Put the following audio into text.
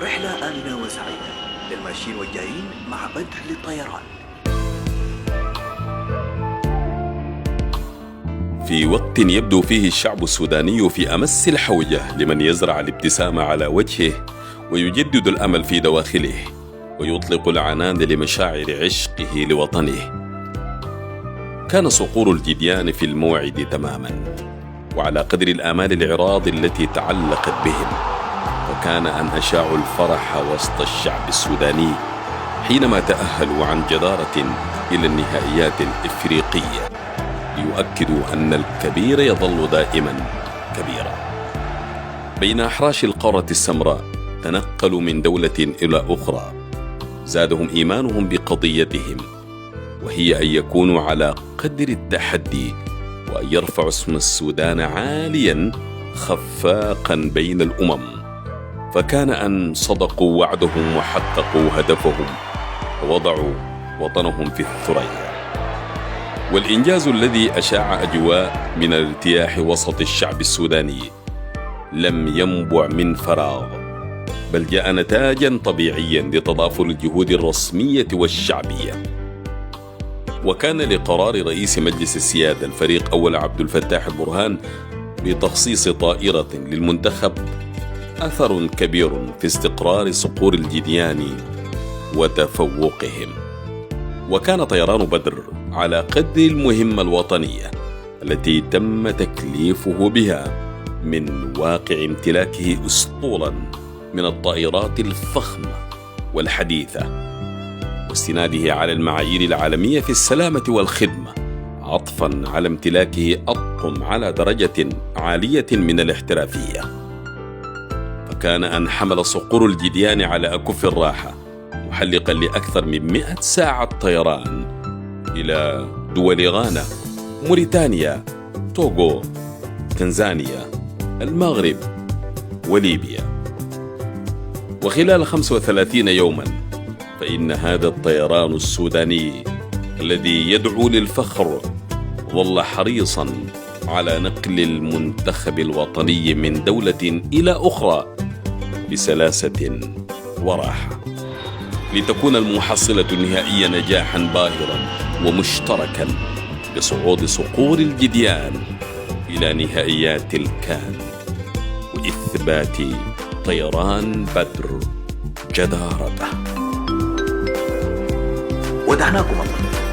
رحلة آمنة وسعيدة للماشيين والجايين مع بدر للطيران. في وقت يبدو فيه الشعب السوداني في أمس الحوجة لمن يزرع الابتسامة على وجهه ويجدد الأمل في دواخله ويطلق العنان لمشاعر عشقه لوطنه، كان صقور الجديان في الموعد تماما وعلى قدر الآمال العراض التي تعلقت بهم، فكان أن أشاعوا الفرح وسط الشعب السوداني حينما تأهلوا عن جدارة إلى النهائيات الإفريقية ليؤكدوا أن الكبير يظل دائما كبيرا. بين أحراش القارة السمراء تنقلوا من دولة إلى أخرى، زادهم إيمانهم بقضيتهم، وهي أن يكونوا على قدر التحدي وأن يرفعوا اسم السودان عاليا خفاقا بين الأمم. فكان أن صدقوا وعدهم وحققوا هدفهم ووضعوا وطنهم في الثريا. والإنجاز الذي أشاع أجواء من الارتياح وسط الشعب السوداني لم ينبع من فراغ، بل جاء نتاجا طبيعيا لتضافر الجهود الرسمية والشعبية. وكان لقرار رئيس مجلس السيادة الفريق أول عبد الفتاح البرهان بتخصيص طائرة للمنتخب أثر كبير في استقرار صقور الجديان وتفوقهم. وكان طيران بدر على قدر المهمة الوطنية التي تم تكليفه بها من واقع امتلاكه أسطولا من الطائرات الفخمة والحديثة، واستناده على المعايير العالمية في السلامة والخدمة، عطفا على امتلاكه أطقم على درجة عالية من الاحترافية. فكان أن حمل صقور الجديان على أكف الراحة محلقا لأكثر من 100 ساعة طيران إلى دول غانا، موريتانيا، توغو، تنزانيا، المغرب وليبيا. وخلال 35 يوما فإن هذا الطيران السوداني الذي يدعو للفخر ظل حريصا على نقل المنتخب الوطني من دولة إلى أخرى بسلاسة وراحة، لتكون المحصلة النهائية نجاحا باهرا ومشتركا بصعود صقور الجديان إلى نهائيات الكان وإثبات طيران بدر جدارته. ودعناكم الله.